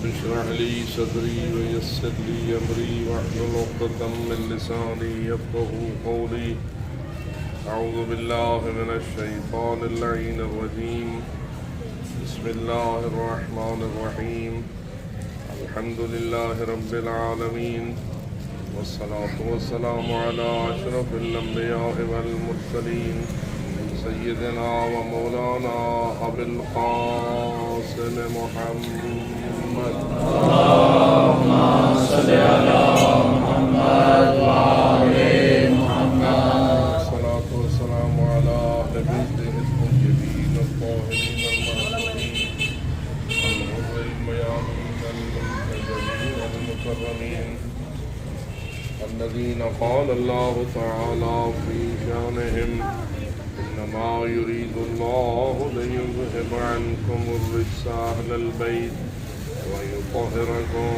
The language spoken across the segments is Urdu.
رب اشرح لي صدري ويسر لي أمري واحلل عقدة من لساني يفقهوا قولي. أعوذ بالله من الشيطان اللعين الرجيم. بسم الله الرحمن الرحيم. الحمد لله رب العالمين، والصلاة والسلام على أشرف الأنبياء والمرسلين سيدنا ومولانا أبي القاسم محمد. اللهم صل على محمد وآل محمد. الصلاة والسلام على أهل بيته الطيبين الطاهرين المعصومين الغر الميامين المنتجبين المكرمين الذين قال الله تعالى في شأنهم: إنما يريد الله ليذهب عنكم الرجس أهل البيت ويطهركم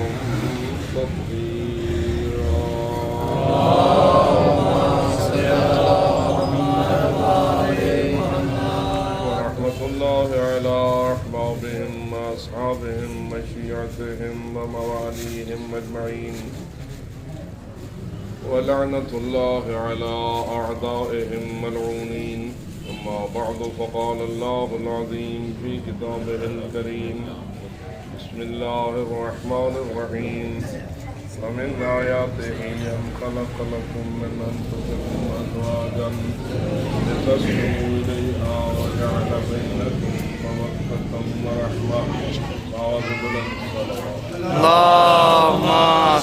تطهيرا. ورحمة الله على أحبابهم وأصحابهم وشيعتهم ومواليهم أجمعين، ولعنة الله على أعدائهم ملعونين. أما بعد، فقال الله العظيم في كتابه الكريم: بسم الله الرحمن الرحيم. ومن آياته أن خلق لكم من أنفسكم أزواجا لتسكنوا إليها وجعل بينكم مودة ورحمة. أعوذ بالله من الصلاة. اللهم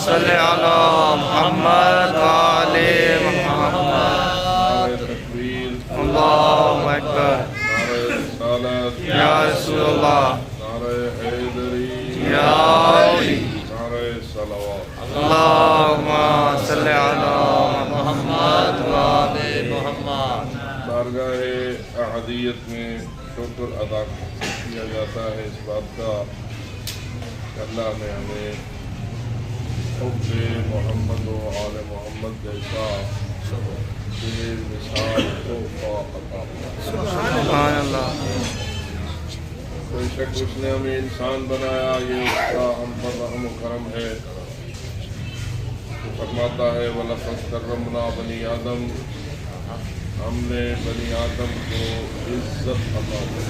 صل على محمد وآل محمد. اللہ اکبر. نعرہ رسالت یا رسول اللہ. نعرہ حیدری یا علی. نعرہ صلوات. اللہم صل علی محمد وآل محمد. بارگاہ احدیت میں شکر ادا کیا جاتا ہے اس بات کا کہ اللہ نے ہمیں حب محمد و آل محمد جیسا بے مثال تحفہ عطا کیا. سبحان اللہ. کوئی شک اس نے ہمیں انسان بنایا، یہ اس کا ہم پر رحم و کرم ہے. وہ فرماتا ہے: وَلَقَدْ كَرَّمْنَا بَنِي آدَم. ہم نے بنی آدم کو عزت عطا کی.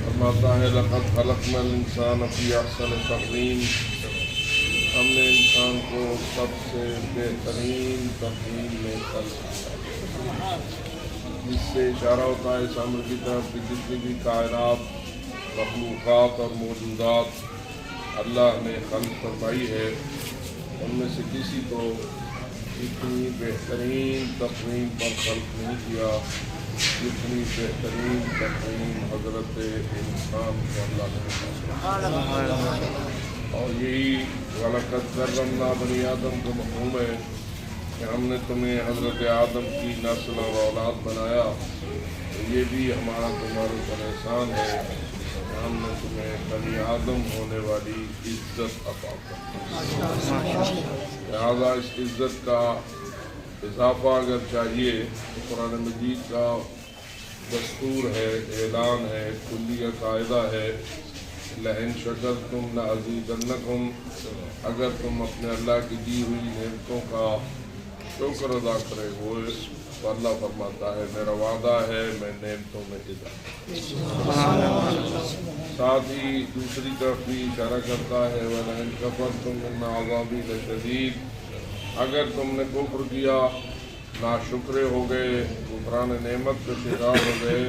فرماتا ہے: لَقَدْ خَلَقْنَا الْإِنسَانَ فِي أَحْسَنِ تَقْوِيمٍ. ہم نے انسان کو سب سے بہترین تقویم میں خلق کیا، جس سے اشارہ ہوتا ہے اس امر کی طرف کہ جتنی بھی کائنات، مخلوقات اور موجودات اللہ نے خلق فرمائی ہے، ان میں سے کسی کو اتنی بہترین تقویم پر خلق نہیں کیا جتنی بہترین تقویم حضرت انسان کو اللہ نے. اور یہی وَلَقَدْ كَرَّمْنَا بَنِي آدَم کا مفہوم ہے کہ ہم نے تمہیں حضرت آدم کی نسل اور اولاد بنایا. یہ بھی ہمارا تمہارے پر احسان ہے کہ ہم نے تمہیں بنی آدم ہونے والی عزت عطا کی. لہٰذا اس عزت کا اضافہ اگر چاہیے تو قرآن مجید کا دستور ہے، اعلان ہے، کلیہ قاعدہ ہے: لَئِن شَكَرْتُمْ لَأَزِيدَنَّكُمْ. اگر تم اپنے اللہ کی دی ہوئی نعمتوں کا شکر ادا کرے ہوئے تو اللہ فرماتا ہے میرا وعدہ ہے میں نعمتوں میں اضافہ. ساتھ ہی دوسری طرف بھی اشارہ کرتا ہے: وَلَئِن كَفَرْتُمْ إِنَّ عَذَابِي لَشَدِيدٌ. اگر تم نے کفر کیا، ناشکرے ہو گئے، کفران نعمت کا شکار ہو گئے،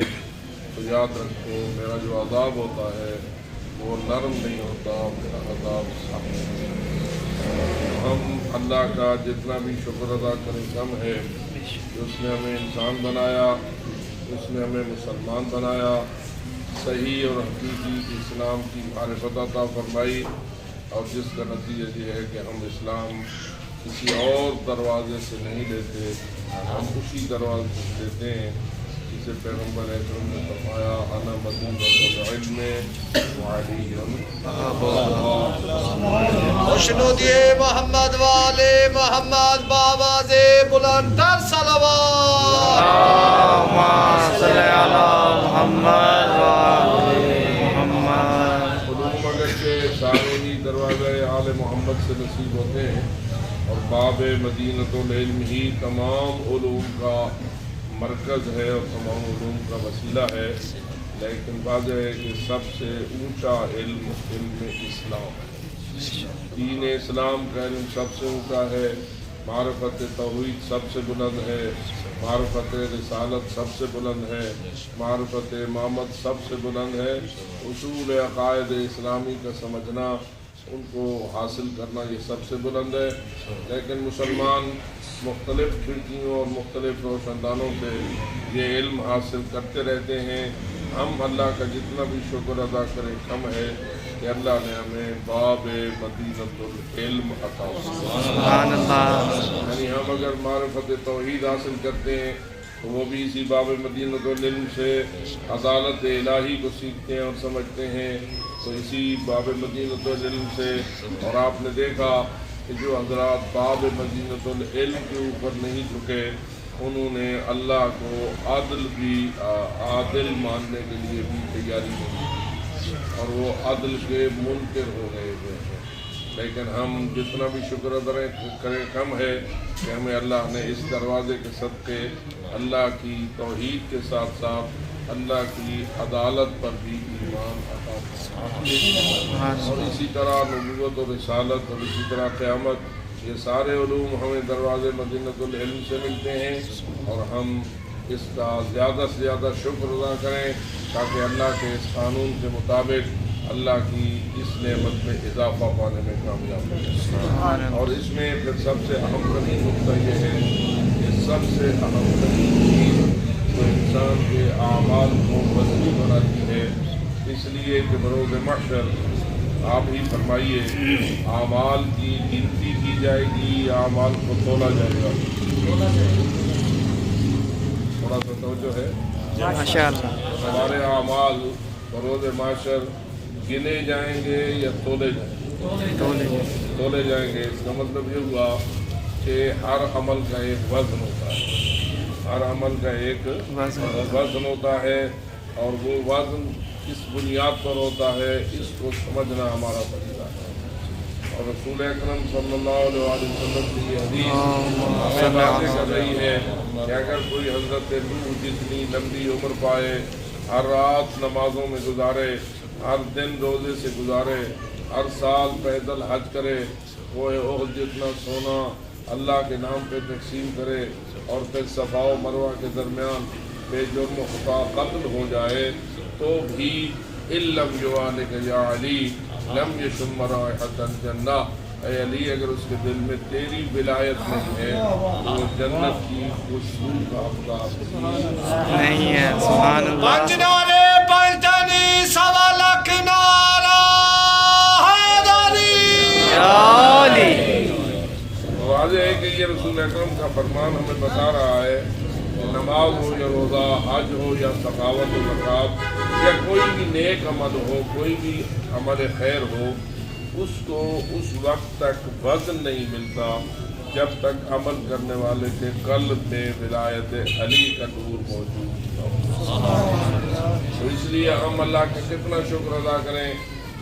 تو یاد رکھو میرا جو عذاب ہوتا ہے وہ نرم نہیں ہوتا، میرا عذاب سخت ہے. ہم اللہ کا جتنا بھی شکر ادا کریں کم ہے کہ اس نے ہمیں انسان بنایا، اس نے ہمیں مسلمان بنایا، صحیح اور حقیقی اسلام کی معرفت عطا فرمائی، اور جس کا نتیجہ یہ ہے کہ ہم اسلام کسی اور دروازے سے نہیں لیتے، ہم اسی دروازے سے لیتے ہیں جسے پیغمبر اکرم نے فرمایا: انا مدین العلم وعلی. خوشنودیے محمد والے محمد بآواز بلند تر صلوات. اللہم صل علی محمد وآل محمد. سے نصیب ہوتے ہیں، اور باب مدینۃ العلم ہی تمام علوم کا مرکز ہے اور تمام علوم کا وسیلہ ہے، لیکن واضح ہے کہ سب سے اونچا علم اسلام ہے۔ دین اسلام کا علم سب سے اونچا ہے، معرفت توحید سب سے بلند ہے، معرفت رسالت سب سے بلند ہے، معرفت امامت سب سے بلند ہے، اصول عقائد اسلامی کا سمجھنا، ان کو حاصل کرنا یہ سب سے بلند ہے۔ لیکن مسلمان مختلف کھڑکیوں اور مختلف روشندانوں سے یہ علم حاصل کرتے رہتے ہیں۔ ہم اللہ کا جتنا بھی شکر ادا کریں کم ہے کہ اللہ نے ہمیں باب مدینۃ العلم عطا سبحان اللہ۔ یعنی ہم اگر معرفت توحید حاصل کرتے ہیں تو وہ بھی اسی باب مدینۃ العلم سے عدالت الہی کو سیکھتے ہیں اور سمجھتے ہیں، تو اسی باب مدینۃ العلم سے۔ اور آپ نے دیکھا کہ جو حضرات باب مدینۃ العلم کے اوپر نہیں جھکے، انہوں نے اللہ کو عادل ماننے کے لیے بھی تیاری نہیں کی، اور وہ عدل کے منکر ہو گئے ہوئے ہیں۔ لیکن ہم جتنا بھی شکر ادا کریں کم ہے کہ ہمیں اللہ نے اس دروازے کے صدقے اللہ کی توحید کے ساتھ ساتھ اللہ کی عدالت پر بھی ایمان عطا فرمایا، اور اسی طرح نبوت اور رسالت اور اسی طرح قیامت، یہ سارے علوم ہمیں دروازے مدینۃ العلم سے ملتے ہیں، اور ہم اس کا زیادہ سے زیادہ شکر ادا کریں تاکہ اللہ کے اس قانون کے مطابق اللہ کی اس نعمت میں اضافہ پانے میں کامیاب ہوں۔ اور اس میں پھر سب سے اہم ترین نقطہ یہ ہے کہ سب سے اہم ترین چیز جو انسان کے اعمال کو وزنی بناتی ہے، اس لیے کہ بروز محشر آپ ہی فرمائیے اعمال کی گنتی کی جائے گی، اعمال کو تولا جائے گا۔ تھوڑا سا توجہ ہے، ماشاءاللہ۔ ہمارے اعمال بروز محشر گنے جائیں گے یا تولے جائیں گے؟ تولے جائیں گے۔ اس کا مطلب یہ ہوا کہ ہر عمل کا ایک وزن ہوتا ہے، ہر عمل کا ایک وزن ہوتا ہے، اور وہ وزن کس بنیاد پر ہوتا ہے اس کو سمجھنا ہمارا فریضہ ہے۔ اور رسول اکرم صلی اللہ علیہ وسلم کی یہ حدیث ہمیں واضح کر رہی ہے کہ اگر کوئی حضرت نوح جتنی لمبی عمر پائے، ہر رات نمازوں میں گزارے، ہر دن روزے سے گزارے، ہر سال پیدل حج کرے، وہ احد جتنا سونا اللہ کے نام پہ تقسیم کرے، اور پھر صفا و مروہ کے درمیان بے جرم و خطا قتل ہو جائے، تو بھی علم یوالک یا علی لم یشم رائحۃ الجنہ، اے علی اگر اس کے دل میں تیری ولایت نہیں ہے تو وہ جنت کی خوشبو کا حقدار نہیں ہے۔ سبحان اللہ۔ پنجنارے پنجتنی سوا لکھ نعرہ حیدری۔ واضح ہے کہ یہ رسول اکرم کا فرمان ہمیں بتا رہا ہے کہ نماز ہو یا روزہ، حج ہو یا سخاوت و زکوٰۃ، یا کوئی بھی نیک عمل ہو، کوئی بھی عمل خیر ہو، اس کو اس وقت تک وزن نہیں ملتا جب تک عمل کرنے والے کے قلب میں ولایت علی کا نور موجود ہو۔ تو اس لیے ہم اللہ کا کتنا شکر ادا کریں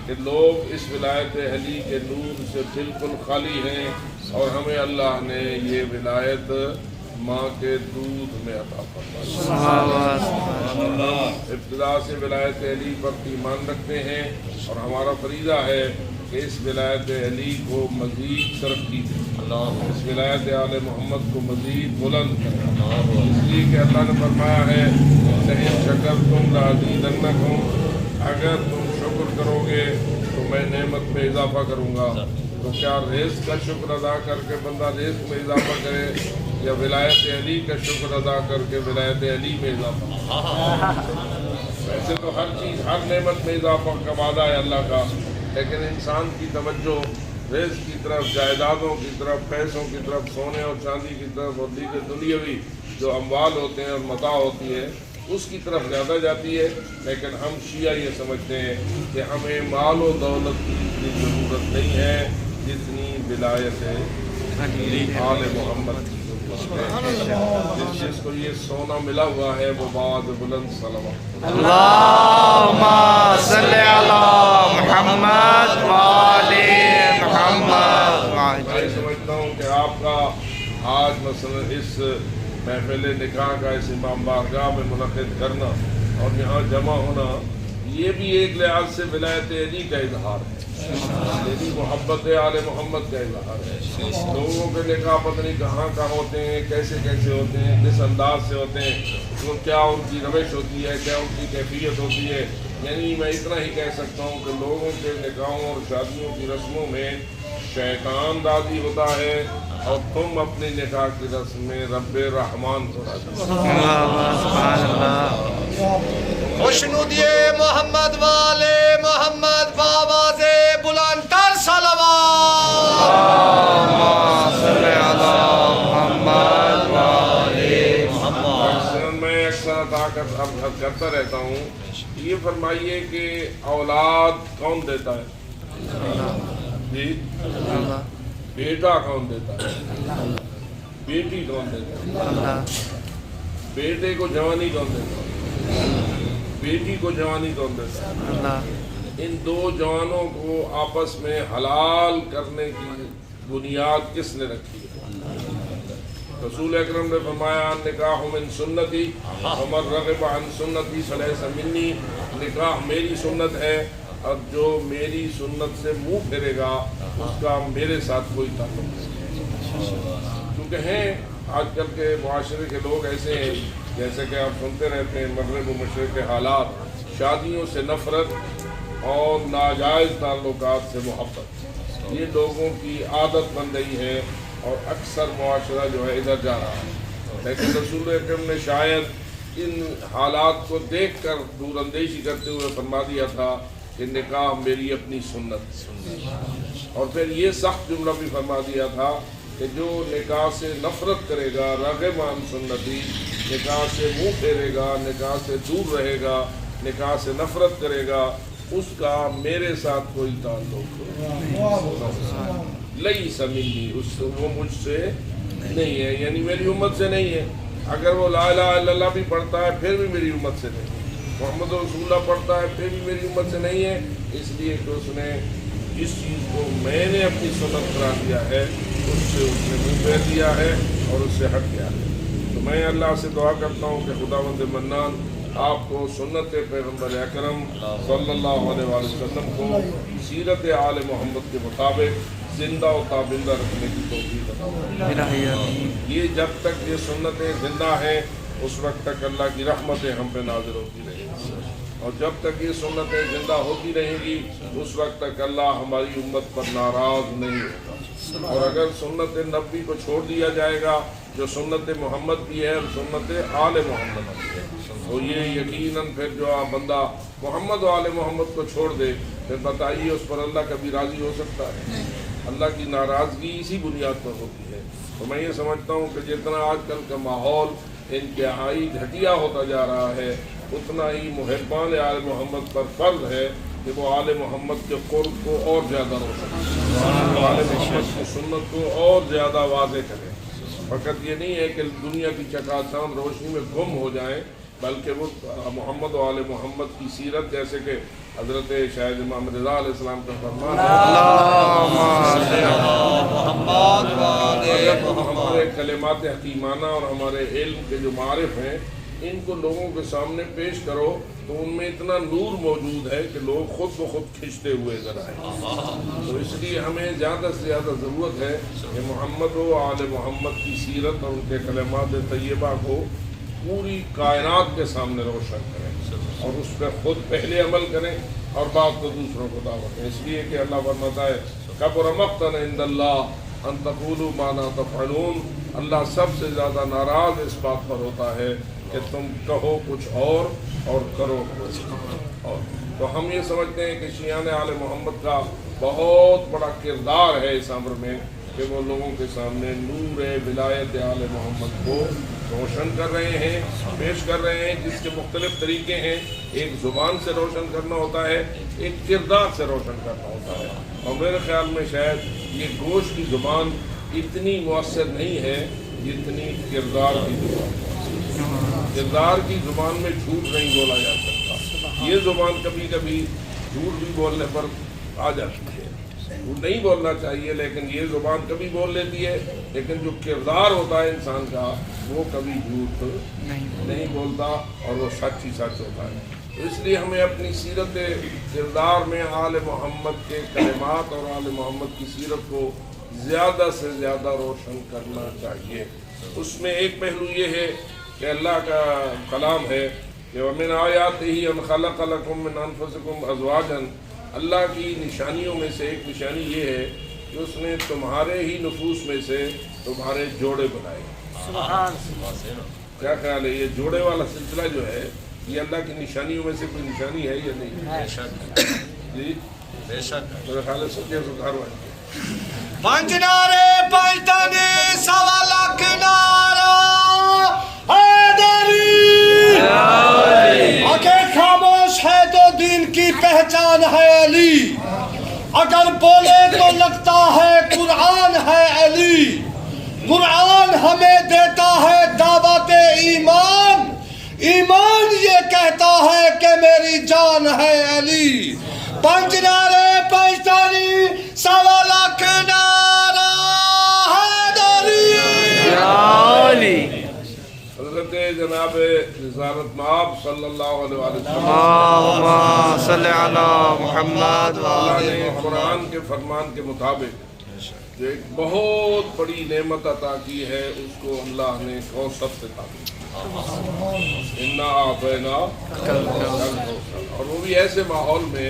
کہ لوگ اس ولایت علی کے نور سے بالکل خالی ہیں، اور ہمیں اللہ نے یہ ولایت ماں کے دودھ میں عطا فرمائی۔ ابتدا سے ولایت علی پر ایمان رکھتے ہیں، اور ہمارا فریضہ ہے کہ اس ولایت علی کو مزید ترقی دیں، اس ولایت آل محمد کو مزید بلند کریں، اس لیے کہ اللہ نے فرمایا ہے لئن شکرتم لأزیدنکم، اگر تم شکر کرو گے تو میں نعمت میں اضافہ کروں گا۔ تو کیا رزق کا شکر ادا کر کے بندہ رزق میں اضافہ کرے، یا ولایت علی کا شکر ادا کر کے ولایت علی میں اضافہ؟ ویسے تو ہر چیز، ہر نعمت میں اضافہ کا وعدہ ہے اللہ کا، لیکن انسان کی توجہ رزق کی طرف، جائیدادوں کی طرف، پیسوں کی طرف، سونے اور چاندی کی طرف، اور دیگر دنیاوی جو اموال ہوتے ہیں اور متاع ہوتی ہے اس کی طرف زیادہ جاتی ہے۔ لیکن ہم شیعہ یہ سمجھتے ہیں کہ ہمیں مال و دولت کی اتنی ضرورت نہیں ہے جتنی ولایت آل محمد کی جس جس کو یہ سونا ملا ہوا ہے وہ بعد بلند صلوات اللہم صلی علی محمد وآل محمد. میں سمجھتا ہوں کہ آپ کا آج مثلا اس محفل نکاح کا اس امام بارگاہ میں منعقد کرنا اور یہاں جمع ہونا یہ بھی ایک لحاظ سے ولایت علی کا اظہار ہے، یعنی محبت آل محمد کا اظہار ہے. لوگوں کے نکاح پتہ نہیں کہاں کہاں ہوتے ہیں، کیسے کیسے ہوتے ہیں، کس انداز سے ہوتے ہیں، تو کیا ان کی روش ہوتی ہے، کیا ان کی کیفیت ہوتی ہے. یعنی میں اتنا ہی کہہ سکتا ہوں کہ لوگوں کے نکاحوں اور شادیوں کی رسموں میں شیطان راضی ہوتا ہے اور تم اپنی نکاح کی رسم میں رب رحمان کو راضی. سبحان اللہ. خوشنودی محمد والے محمد بآواز بلند تر صلوات. اللہم صلی علی محمد وآل محمد. میں اکثر طاقت اب کرتا رہتا ہوں. یہ فرمائیے کہ اولاد کون دیتا ہے؟ جی بیٹا کون دیتا ہے؟ بیٹی کون دیتا ہے؟ بیٹے کو جوانی کون دیتا ہے؟ بیٹی کو جوانی کون دیتا ہے؟ ان دو جوانوں کو آپس میں حلال کرنے کی بنیاد کس نے رکھی ہے؟ رسول اکرم نے فرمایا نکاح من سنتی ومن رغب عن سنتی فلیس منی. نکاح میری سنت ہے اور جو میری سنت سے منہ پھیرے گا اس کا میرے ساتھ کوئی تعلق نہیں. کیونکہ ہیں آج کل کے معاشرے کے لوگ ایسے ہیں جیسے کہ آپ سنتے رہتے ہیں مغرب و مشرق کے حالات، شادیوں سے نفرت اور ناجائز تعلقات سے محبت، یہ لوگوں کی عادت بن رہی ہے اور اکثر معاشرہ جو ہے ادھر جا رہا ہے. لیکن رسول اکرم نے شاید ان حالات کو دیکھ کر دور اندیشی کرتے ہوئے فرما دیا تھا کہ نکاح میری اپنی سنت. اور پھر یہ سخت جملہ بھی فرما دیا تھا کہ جو نکاح سے نفرت کرے گا راغب عن سنتی، نکاح سے منہ پھیرے گا، نکاح سے دور رہے گا، نکاح سے نفرت کرے گا، اس کا میرے ساتھ کوئی تعلق لیس منی، وہ مجھ سے نہیں ہے، یعنی میری امت سے نہیں ہے. اگر وہ لا الہ الا اللہ بھی پڑھتا ہے پھر بھی میری امت سے نہیں، محمد رسول اللہ پڑھتا ہے پھر بھی میری امت سے نہیں ہے. اس لیے کہ اس نے جس چیز کو میں نے اپنی سنت قرار دیا ہے اس سے اس نے منہ پھیر دیا ہے اور اس سے ہٹ گیا ہے. تو میں اللہ سے دعا کرتا ہوں کہ خداوند منان آپ کو سنت پیغمبر اکرم صلی اللہ علیہ وآلہ وسلم کو سیرت آل محمد کے مطابق زندہ و تابندہ رکھنے کی توفیق عطا فرمائے. یہ جب تک یہ سنتیں زندہ ہیں اس وقت تک اللہ کی رحمتیں ہم پہ نازل ہوتی رہیں گی، اور جب تک یہ سنتیں زندہ ہوتی رہیں گی اس وقت تک اللہ ہماری امت پر ناراض نہیں ہوگا. اور اگر سنت نبی کو چھوڑ دیا جائے گا جو سنت محمد کی ہے اور سنت آل محمد کی ہے، تو یہ یقیناً پھر جو بندہ محمد و آل محمد کو چھوڑ دے پھر بتائیے اس پر اللہ کبھی راضی ہو سکتا ہے؟ اللہ کی ناراضگی اسی بنیاد پر ہوتی ہے. تو میں یہ سمجھتا ہوں کہ جتنا آج کل کا ماحول انتہائی گھٹیا ہوتا جا رہا ہے اتنا ہی محبان آل محمد پر فرض ہے کہ وہ آل محمد کے قرب کو اور زیادہ روشن کریں، آل محمد کی سنت کو اور زیادہ واضح کریں. فقط یہ نہیں ہے کہ دنیا کی چکاچاند روشنی میں گم ہو جائیں بلکہ وہ محمد و آل محمد کی سیرت جیسے کہ حضرت شاہد امام رضا علیہ السلام کا فرمان ہے، اگر ہمارے کلمات حکیمانہ اور ہمارے علم کے جو معارف ہیں ان کو لوگوں کے سامنے پیش کرو تو ان میں اتنا نور موجود ہے کہ لوگ خود بخود کھنچتے ہوئے نظر آئیں. تو اس لیے ہمیں زیادہ سے زیادہ ضرورت ہے کہ محمد و آل محمد کی سیرت اور ان کے کلمات طیبہ کو پوری کائنات کے سامنے روشن کریں اور اس پہ خود پہلے عمل کریں اور بعد تو دوسروں کو دعوت دیں. اس لیے کہ اللہ فرماتا ہے کبر مقتا عند اللہ ان تقولوا ما لا تفعلون. اللہ سب سے زیادہ ناراض اس بات پر ہوتا ہے کہ تم کہو کچھ اور کرو کچھ اور. تو ہم یہ سمجھتے ہیں کہ شیعان آل محمد کا بہت بڑا کردار ہے اس امر میں کہ وہ لوگوں کے سامنے نور ولایت آل محمد کو روشن کر رہے ہیں، پیش کر رہے ہیں، جس کے مختلف طریقے ہیں. ایک زبان سے روشن کرنا ہوتا ہے، ایک کردار سے روشن کرنا ہوتا ہے. اور میرے خیال میں شاید یہ گوشت کی زبان اتنی مؤثر نہیں ہے جتنی کردار کی زبان. کردار کی زبان میں جھوٹ نہیں بولا جا سکتا. یہ زبان کبھی کبھی جھوٹ بھی بولنے پر آ جاتی ہے. جھوٹ نہیں بولنا چاہیے لیکن یہ زبان کبھی بول لیتی ہے. لیکن جو کردار ہوتا ہے انسان کا وہ کبھی جھوٹ نہیں بولتا اور وہ سچ ہی سچ ہوتا ہے. تو اس لیے ہمیں اپنی سیرت کردار میں آل محمد کے کلمات اور آل محمد کی سیرت کو زیادہ سے زیادہ روشن کرنا چاہیے. اس میں ایک پہلو یہ ہے کہ اللہ کا کلام ہے کہ وَمِنْ آیَاتِهِ أَنْ خَلَقَ لَكُم مِّنْ أَنفُسِكُمْ أَزْوَاجًا. اللہ کی نشانیوں میں سے ایک نشانی یہ ہے کہ اس نے تمہارے ہی نفوس میں سے تمہارے جوڑے بنائے. کیا خیال ہے یہ جوڑے والا سلسلہ جو ہے یہ اللہ کی نشانیوں میں سے کوئی نشانی ہے یا نہیں؟ بے شک جی بے شک. میرے خیال ہے سچے سکھار والے پنج نعرے پنج تانی سوا لاکھ نعرہ حیدری. اگر خاموش ہے تو دین کی پہچان ہے علی. اگر بولے تو لگتا ہے قرآن ہے علی. قرآن ہمیں دیتا ہے دعوت ایمان. ایمان یہ کہتا ہے کہ میری جان ہے علی. پنج نعرے پنج تانی سوا لاکھ نعرہ حیدری. حضرت جناب رسالت مآب صلی اللہ علیہ وسلم اللہم صلی علی محمد اللہ نے قرآن کے فرمان کے مطابق جو ایک بہت بڑی نعمت عطا کی ہے اس کو اللہ نے کوثر سے تعبیر اِنَّا أَعْطَيْنَاكَ. اور وہ بھی ایسے ماحول میں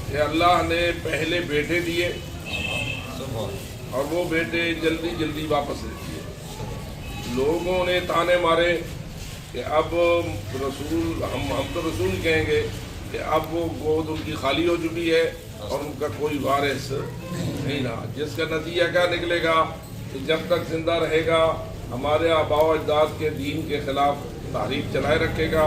کہ اللہ نے پہلے بیٹے دیے اور وہ بیٹے جلدی جلدی واپس لے دیے. لوگوں نے تانے مارے کہ اب رسول ہم تو رسول کہیں گے کہ اب وہ گود ان کی خالی ہو چکی ہے اور ان کا کوئی وارث نہیں رہا. جس کا نتیجہ کیا نکلے گا کہ جب تک زندہ رہے گا ہمارے آباء و اجداد کے دین کے خلاف تحریک چلائے رکھے گا.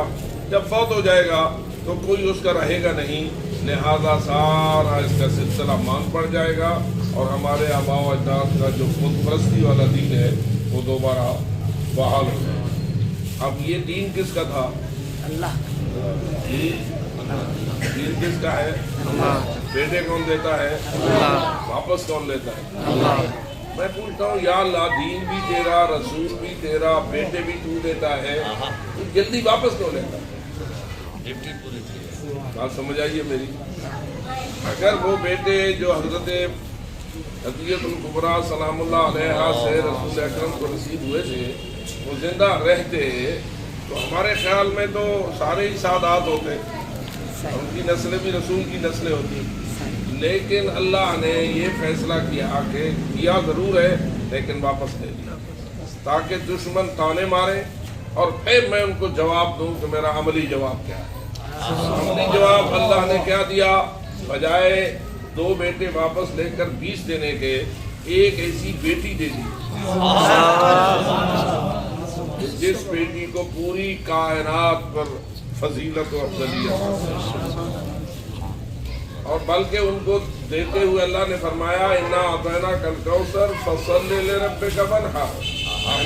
جب فوت ہو جائے گا تو کوئی اس کا رہے گا نہیں. لہذا سارا اس کا سلسلہ مانگ پڑ جائے گا اور ہمارے آباء و اجداد کا جو خود پرستی والا دین ہے وہ دوبارہ بحال ہو جائے گا. اب یہ دین کس کا تھا؟ اللہ. دین کس کا ہے؟ بیٹے کون دیتا ہے؟ واپس کون لیتا ہے؟ میں پوچھتا ہوں یا اللہ دین بھی تیرا، رسول بھی تیرا، بیٹے بھی تو دیتا ہے، تو جلدی واپس کیوں لیتا ہے؟ بات سمجھ آئیے میری. اگر وہ بیٹے جو حضرت عطیت الکبریٰ سلام اللہ علیہا سے رسول اکرم کو نصیب ہوئے تھے وہ زندہ رہتے تو ہمارے خیال میں تو سارے ہی سعادات ہوتے اور ان کی نسلیں بھی رسول کی نسلیں ہوتی. لیکن اللہ نے یہ فیصلہ کیا کہ دیا ضرور ہے لیکن واپس لے لیا تاکہ دشمن تانے مارے اور پھر میں ان کو جواب دوں کہ میرا عملی جواب کیا ہے. عملی جواب اللہ نے کیا دیا؟ بجائے 2 بیٹے واپس لے کر 20 دینے کے ایک ایسی بیٹی دے دی جس بیٹی کو پوری کائنات پر فضیلت و افضلیت اور بلکہ ان کو دیتے ہوئے اللہ نے فرمایا اِنَّا أَعْطَيْنَاكَ الْكَوْثَرَ فَصَلِّ لِرَبِّكَ وَانْحَرْ.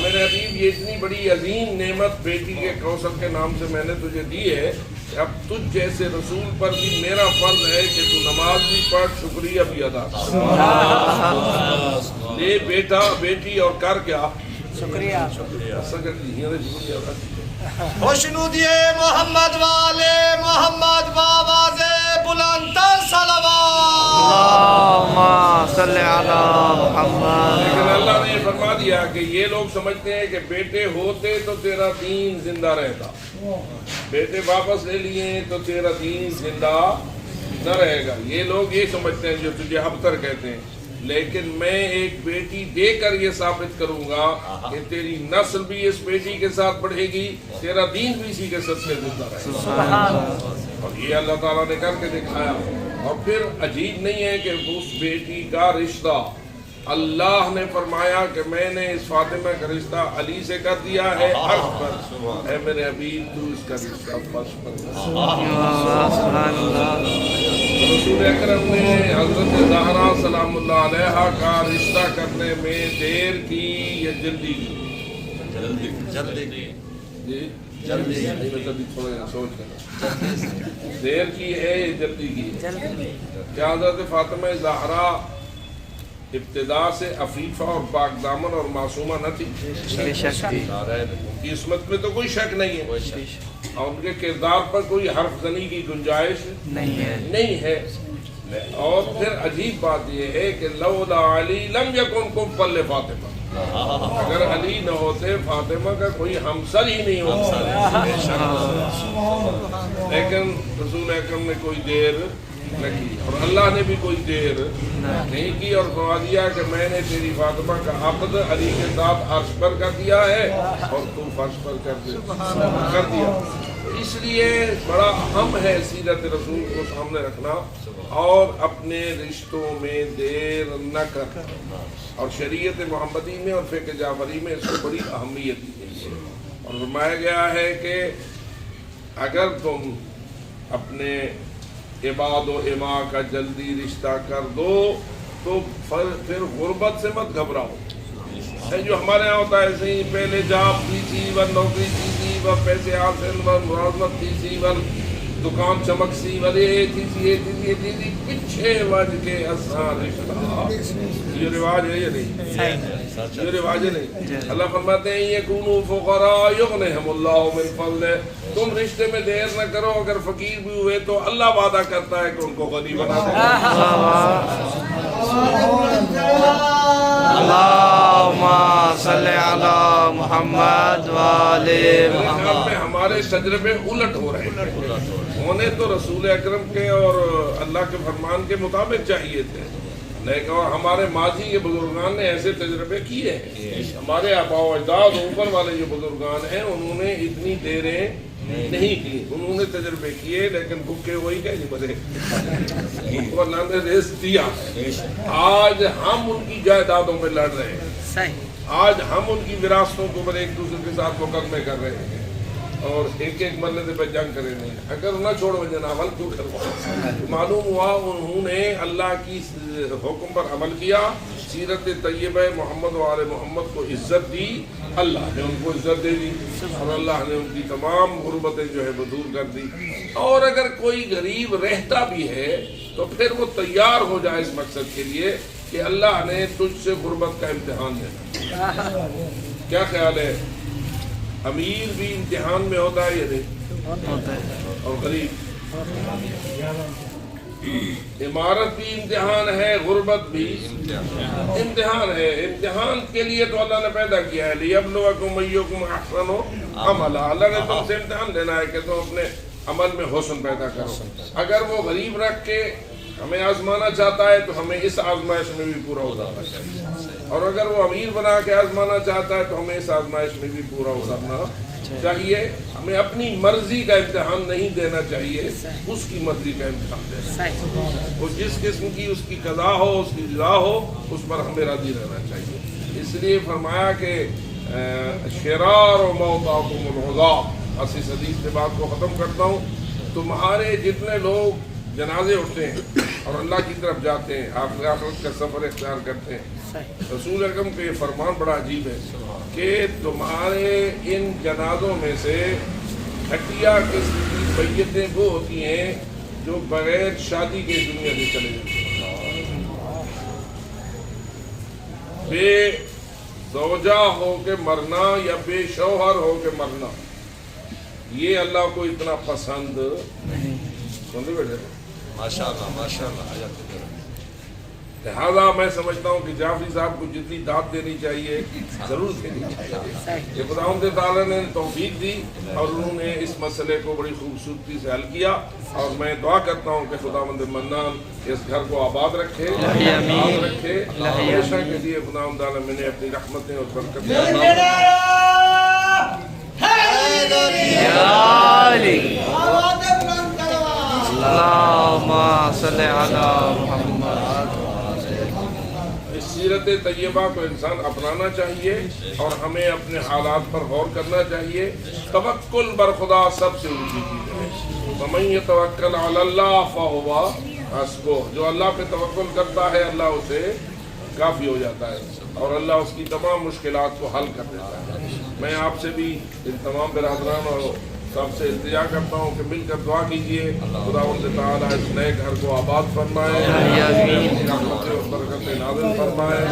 میرے حبیب یہ اتنی بڑی عظیم نعمت بیٹی کے کوثر کے نام سے میں نے تجھے دی ہے کہ اب تجھ جیسے رسول پر بھی میرا فرض ہے کہ تو نماز بھی پڑھ، شکریہ بھی ادا کر. لے بیٹا بیٹی اور کر کیا؟ شکریہ. خوشنودی محمد والے محمد بآواز بلند صلوات. اللہم صلی علی محمد. لیکن اللہ نے یہ فرما دیا کہ یہ لوگ سمجھتے ہیں کہ بیٹے ہوتے تو تیرا دین زندہ رہتا، بیٹے واپس لے لیے تو تیرا دین زندہ نہ رہے گا. یہ لوگ یہ سمجھتے ہیں جو تجھے ابتر کہتے ہیں. لیکن میں ایک بیٹی دے کر یہ ثابت کروں گا کہ تیری نسل بھی اس بیٹی کے ساتھ بڑھے گی، تیرا دین بھی اسی کے صدقے زندہ رہے گا. اور یہ اللہ تعالیٰ نے کر کے دکھایا. اور پھر عجیب نہیں ہے کہ اس بیٹی کا رشتہ اللہ نے فرمایا کہ میں نے اس فاطمہ کا رشتہ علی سے کر دیا ہے عرش پر، اے میرے حبیب تو اس کا رشتہ فرش پر کر۔ سبحان اللہ۔ رسول اکرم نے حضرت زہرا سلام اللہ علیہا کا رشتہ کرنے میں دیر کی یا جلدی کی؟ جی جلدی تھوڑا سوچ کر دیر کی ہے یا جلدی کی ہے؟ کیا حضرت فاطمہ زہرا ابتدا سے عفیفہ اور پاک دامن اور معصومہ نہ تھی؟ بے شک تھی۔ ان کی عصمت میں تو کوئی شک نہیں ہے، اور ان کے کردار پر کوئی حرف زنی کی گنجائش نہیں ہے۔ اور پھر عجیب بات یہ ہے کہ لولا علی لم یکن کفوا لفاطمہ، اگر علی نہ ہوتے فاطمہ کا کوئی ہمسر ہی نہیں ہوتا۔ لیکن رسول اکرم نے کوئی دیر نہ کی، اور اللہ نے بھی کوئی دیر نہیں کی، اور فرما دیا کہ میں نے تیری فاطمہ کا عقد علی کے ساتھ عرش پر کر دیا ہے اور تو فرش پر کر دیا۔ اس لیے بڑا اہم ہے سیرت رسول کو سامنے رکھنا اور اپنے رشتوں میں دیر نہ کر، اور شریعت محمدی میں اور فقہ جعفری میں اس کو بڑی اہمیت دی گئی ہے، اور فرمایا گیا ہے کہ اگر تم اپنے عباد و اما کا جلدی رشتہ کر دو تو پھر غربت سے مت گھبراؤ۔ جو ہمارے یہاں ہوتا ہے ایسے ہی، پہلے جاب تھی سی، ور نوکری تھی سی، ور پیسے حاصل، ور ملازمت تھی سی، ور دکان چمک سی، ور یہ تھی سی، یہ تھی سی، یہ تھی سی، پیچھے وج کے آسان رشتہ۔ یہ رواج ہے یا نہیں؟ یہ رواج ہے نہیں؟ اللہ فرماتے ہیں یکونوا فقراء یغنہم اللہ من فضلہ، تم رشتے میں دیر نہ کرو، اگر فقیر بھی ہوئے تو اللہ وعدہ کرتا ہے کہ ان کو غنی بنا دے گا۔ اللہم صلی علی محمد وآل محمد۔ ہمارے تجربے الٹ ہو رہے ہیں، ہونے تو رسول اکرم کے اور اللہ کے فرمان کے مطابق چاہیے تھے، لیکن اور ہمارے ماضی کے بزرگان نے ایسے تجربے کیے ہیں۔ ہمارے آباء و اجداد اوپر والے جو بزرگان ہیں انہوں نے اتنی دیریں نہیں کی، انہوں نے تجربے کیے، لیکن بھوکے وہی کہ نہیں مرے، ان کو اللہ نے رزق دیا۔ آج ہم ان کی جائیدادوں میں لڑ رہے ہیں، آج ہم ان کی وراثتوں کو ایک دوسرے کے ساتھ مقدمے کر رہے ہیں، اور ایک ایک مرلے پہ جنگ کرے نہیں۔ اگر نہ چھوڑو جناب عمل کیوں کرو؟ معلوم ہوا انہوں نے اللہ کی حکم پر عمل کیا، سیرت طیبہ محمد و آل محمد کو عزت دی، اللہ نے ان کو عزت دے دی، اور اللہ نے ان کی تمام غربتیں جو ہے وہ دور کر دی۔ اور اگر کوئی غریب رہتا بھی ہے تو پھر وہ تیار ہو جائے اس مقصد کے لیے کہ اللہ نے تجھ سے غربت کا امتحان دینا۔ کیا خیال ہے؟ امیر بھی امتحان میں ہوتا ہے یا نہیں؟ اور غریب؟ عمارت بھی امتحان ہے، غربت بھی امتحان ہے۔ امتحان کے لیے تو اللہ نے پیدا کیا ہے، لِيَبْلُوَكُمْ أَيُّكُمْ أَحْسَنُ عَمَلًا، اللہ نے تم سے امتحان لینا ہے کہ تم اپنے عمل میں حسن پیدا کرو۔ اگر وہ غریب رکھ کے ہمیں آزمانا چاہتا ہے تو ہمیں اس آزمائش میں بھی پورا اترنا چاہیے، اور اگر وہ امیر بنا کے آزمانا چاہتا ہے تو ہمیں اس آزمائش میں بھی پورا اترنا چاہیے۔ ہمیں اپنی مرضی کا امتحان نہیں دینا چاہیے، اس کی مرضی کا امتحان دینا چاہیے۔ وہ جس قسم کی اس کی قضا ہو، اس کی جزا ہو، اس پر ہمیں راضی رہنا چاہیے۔ اس لیے فرمایا کہ شرار و موتاکم العظام، اسی حدیث سے بات کو ختم کرتا ہوں، تمہارے جتنے لوگ جنازے اٹھتے ہیں اور اللہ کی طرف جاتے ہیں، آخرت کا سفر اختیار کرتے ہیں، رسول اکرم کا یہ فرمان بڑا عجیب ہے کہ تمہارے ان جنازوں میں سے گھٹیا قسم کی میتیں وہ ہوتی ہیں جو بغیر شادی کے دنیا سے چلے جاتے ہیں، بے زوجہ ہو کے مرنا یا بے شوہر ہو کے مرنا، یہ اللہ کو اتنا پسند سن بیٹھے ماشاءاللہ۔ لہذا میں سمجھتا ہوں کہ جعفری صاحب کو جتنی داد دینی چاہیے ضرور دینی چاہیے۔ یہ خداوند تعالیٰ نے توفیق دی اور انہوں نے اس مسئلے کو بڑی خوبصورتی سے حل کیا، اور میں دعا کرتا ہوں کہ خداوند منان اس گھر کو آباد رکھے، آباد رکھے ہمیشہ کے لیے۔ خداوند تعالیٰ میں نے اپنی رحمتیں اور برکتیں اللہم صلی علی محمد۔ سیرت طیبہ کو انسان اپنانا چاہیے اور ہمیں اپنے حالات پر غور کرنا چاہیے. توکل بر خدا سب سے اونچی چیز ہے. وَمَن يَتَوَكَّلْ عَلَى اللَّهِ فَهُوَ حَسْبُهُ. جو اللہ پہ توکل کرتا ہے اللہ اسے کافی ہو جاتا ہے اور اللہ اس کی تمام مشکلات کو حل کر دیتا ہے. میں آپ سے بھی ان تمام برادران اور سب سے التجا کرتا ہوں کہ مل کر دعا کیجیے خداوند تعالیٰ اس نئے گھر کو آباد فرمائے, رحمت و برکت نازل فرمائے,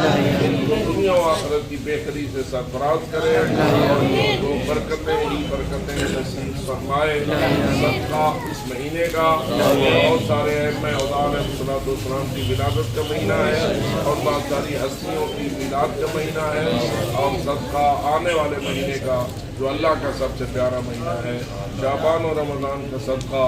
ان کو دنیا و آخرت کی بہتری سے سرفراز کرے اور ان کو برکتیں ہی برکتیں نصیب فرمائے. صدقہ اس مہینے کا بہت سارے ائمہ خدا علیہ الصلوۃ والسلام کی ولادت کا مہینہ ہے اور بہت ساری ہستیوں کی میلاد کا مہینہ ہے, اور صدقہ آنے والے مہینے کا جو اللہ کا سب سے پیارا مہینہ ہے شعبان و رمضان کا صدقہ